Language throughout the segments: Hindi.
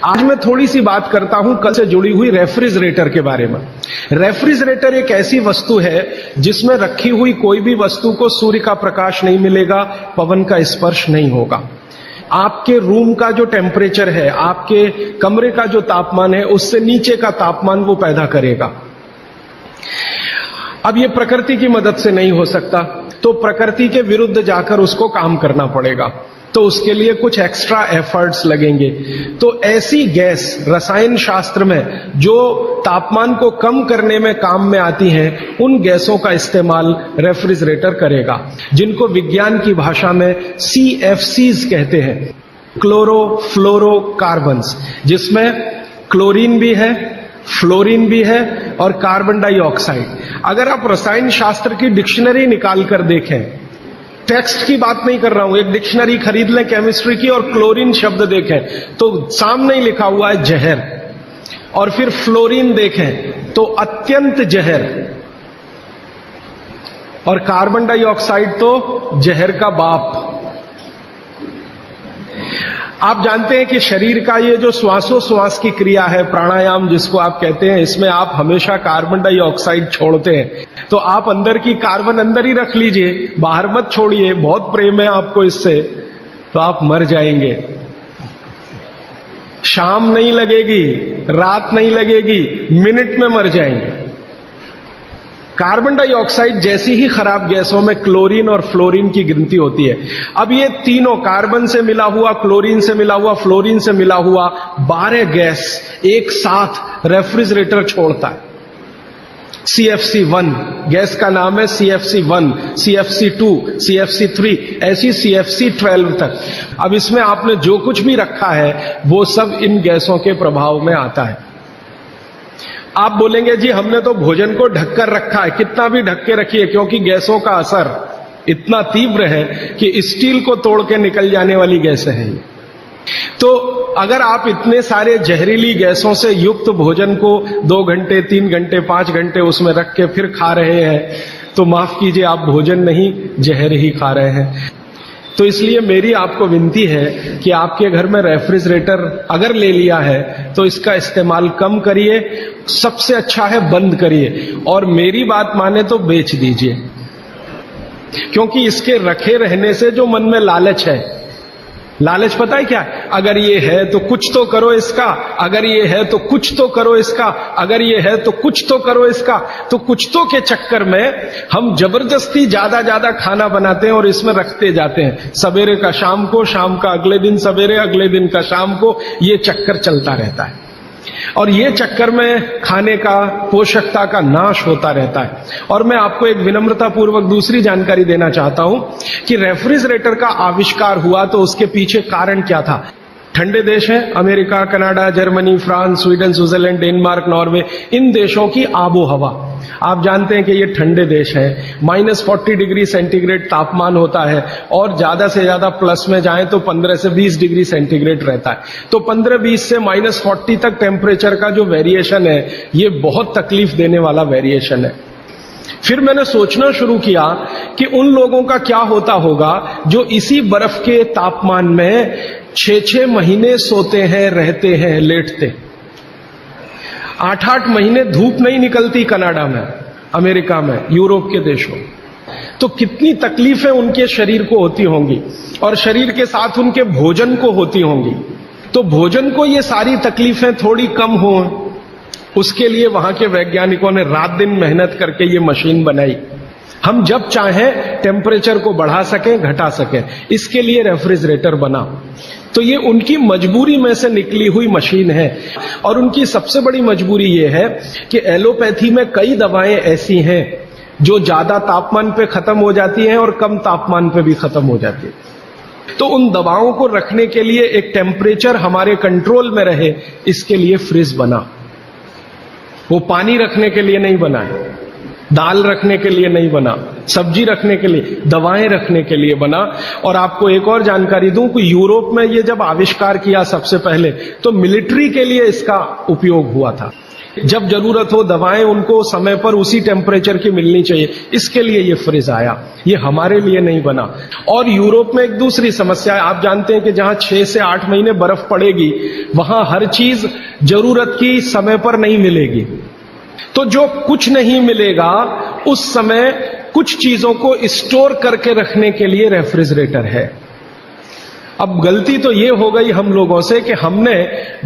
आज मैं थोड़ी सी बात करता हूं कल से जुड़ी हुई रेफ्रिजरेटर के बारे में। रेफ्रिजरेटर एक ऐसी वस्तु है जिसमें रखी हुई कोई भी वस्तु को सूर्य का प्रकाश नहीं मिलेगा, पवन का स्पर्श नहीं होगा। आपके रूम का जो टेम्परेचर है, आपके कमरे का जो तापमान है, उससे नीचे का तापमान वो पैदा करेगा। अब ये प्रकृति की मदद से नहीं हो सकता, तो प्रकृति के विरुद्ध जाकर उसको काम करना पड़ेगा, तो उसके लिए कुछ एक्स्ट्रा एफर्ट्स लगेंगे। तो ऐसी गैस रसायन शास्त्र में जो तापमान को कम करने में काम में आती हैं, उन गैसों का इस्तेमाल रेफ्रिजरेटर करेगा, जिनको विज्ञान की भाषा में CFCs कहते हैं, क्लोरोफ्लोरोकार्बन्स, जिसमें क्लोरीन भी है, फ्लोरीन भी है और कार्बन डाइऑक्साइड। अगर आप रसायन शास्त्र की डिक्शनरी निकाल कर देखें, टेक्स्ट की बात नहीं कर रहा हूं, एक डिक्शनरी खरीद लें केमिस्ट्री की और क्लोरीन शब्द देखें तो सामने ही लिखा हुआ है जहर, और फिर फ्लोरीन देखें तो अत्यंत जहर, और कार्बन डाइऑक्साइड तो जहर का बाप। आप जानते हैं कि शरीर का ये जो श्वासोश्वास की क्रिया है, प्राणायाम जिसको आप कहते हैं, इसमें आप हमेशा कार्बन डाइऑक्साइड छोड़ते हैं। तो आप अंदर की कार्बन अंदर ही रख लीजिए, बाहर मत छोड़िए, बहुत प्रेम है आपको इससे, तो आप मर जाएंगे। शाम नहीं लगेगी, रात नहीं लगेगी, मिनट में मर जाएंगे। कार्बन डाइऑक्साइड जैसी ही खराब गैसों में क्लोरीन और फ्लोरीन की गिनती होती है। अब ये तीनों, कार्बन से मिला हुआ, क्लोरीन से मिला हुआ, फ्लोरीन से मिला हुआ 12 गैस एक साथ रेफ्रिजरेटर छोड़ता है। CFC1 गैस का नाम है, CFC1, CFC2, CFC3, ऐसी CFC12 तक। अब इसमें आपने जो कुछ भी रखा है वो सब इन गैसों के प्रभाव में आता है। आप बोलेंगे जी हमने तो भोजन को ढककर रखा है, कितना भी ढक के रखिए, क्योंकि गैसों का असर इतना तीव्र है कि स्टील को तोड़ के निकल जाने वाली गैसें हैं। तो अगर आप इतने सारे जहरीली गैसों से युक्त भोजन को 2 घंटे, 3 घंटे, 5 घंटे उसमें रख के फिर खा रहे हैं, तो माफ कीजिए, आप भोजन नहीं जहर ही खा रहे हैं। तो इसलिए मेरी आपको विनती है कि आपके घर में रेफ्रिजरेटर अगर ले लिया है तो इसका इस्तेमाल कम करिए, सबसे अच्छा है बंद करिए, और मेरी बात माने तो बेच दीजिए, क्योंकि इसके रखे रहने से जो मन में लालच है, लालच पता है क्या है? अगर ये है तो कुछ तो करो इसका, अगर ये है तो कुछ तो करो इसका, अगर ये है तो कुछ तो करो इसका। तो कुछ तो के चक्कर में हम जबरदस्ती ज्यादा खाना बनाते हैं और इसमें रखते जाते हैं, सवेरे का शाम को, शाम का अगले दिन सवेरे, अगले दिन का शाम को, ये चक्कर चलता रहता है। और ये चक्कर में खाने का, पोषकता का नाश होता रहता है। और मैं आपको एक विनम्रता पूर्वक दूसरी जानकारी देना चाहता हूं कि रेफ्रिजरेटर का आविष्कार हुआ तो उसके पीछे कारण क्या था। ठंडे देश हैं, America, Canada, Germany, France, Sweden, Switzerland, Denmark, Norway, इन देशों की आबो हवा, आप जानते हैं कि ये ठंडे देश हैं, -40 डिग्री सेंटीग्रेड तापमान होता है, और ज्यादा से ज्यादा प्लस में जाएं तो 15 से 20 डिग्री सेंटीग्रेड रहता है। तो 15-20 से -40 तक टेम्परेचर का जो वेरिएशन है, ये बहुत तकलीफ देने वाला वेरिएशन है। फिर मैंने सोचना शुरू किया कि उन लोगों का क्या होता होगा जो इसी बर्फ के तापमान में 6-6 महीने सोते हैं, रहते हैं, लेटते। 8-8 महीने धूप नहीं निकलती कनाडा में, अमेरिका में, यूरोप के देशों। तो कितनी तकलीफें उनके शरीर को होती होंगी, और शरीर के साथ उनके भोजन को होती होंगी। तो भोजन को ये सारी तकलीफें थोड़ी कम हो, उसके लिए वहां के वैज्ञानिकों ने रात दिन मेहनत करके ये मशीन बनाई। हम जब चाहें टेम्परेचर को बढ़ा सकें, घटा सकें, इसके लिए रेफ्रिजरेटर बना। तो ये उनकी मजबूरी में से निकली हुई मशीन है। और उनकी सबसे बड़ी मजबूरी ये है कि एलोपैथी में कई दवाएं ऐसी हैं जो ज्यादा तापमान पे खत्म हो जाती हैं और कम तापमान पे भी खत्म हो जाती है। तो उन दवाओं को रखने के लिए एक टेम्परेचर हमारे कंट्रोल में रहे, इसके लिए फ्रिज बना। वो पानी रखने के लिए नहीं बना है, दाल रखने के लिए नहीं बना, सब्जी रखने के लिए, दवाएं रखने के लिए बना। और आपको एक और जानकारी दूं कि यूरोप में ये जब आविष्कार किया सबसे पहले, तो मिलिट्री के लिए इसका उपयोग हुआ था। जब जरूरत हो दवाएं उनको समय पर उसी टेम्परेचर की मिलनी चाहिए, इसके लिए ये फ्रिज आया, ये हमारे लिए नहीं बना। और यूरोप में एक दूसरी समस्या है, आप जानते हैं कि जहां 6 से 8 महीने बर्फ पड़ेगी वहां हर चीज जरूरत की समय पर नहीं मिलेगी। तो जो कुछ नहीं मिलेगा उस समय कुछ चीजों को स्टोर करके रखने के लिए रेफ्रिजरेटर है। अब गलती तो ये हो गई हम लोगों से कि हमने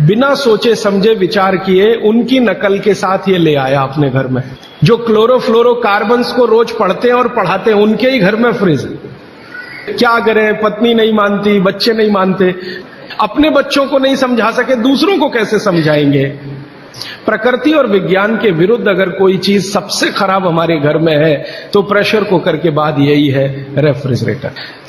बिना सोचे समझे विचार किए उनकी नकल के साथ ये ले आया अपने घर में। जो क्लोरोफ्लोरोकार्बन्स को रोज पढ़ते हैं और पढ़ाते हैं उनके ही घर में फ्रिज। क्या करें, पत्नी नहीं मानती, बच्चे नहीं मानते, अपने बच्चों को नहीं समझा सके दूसरों को कैसे समझाएंगे। प्रकृति और विज्ञान के विरुद्ध अगर कोई चीज सबसे खराब हमारे घर में है तो प्रेशर कुकर के बाद यही है रेफ्रिजरेटर। तो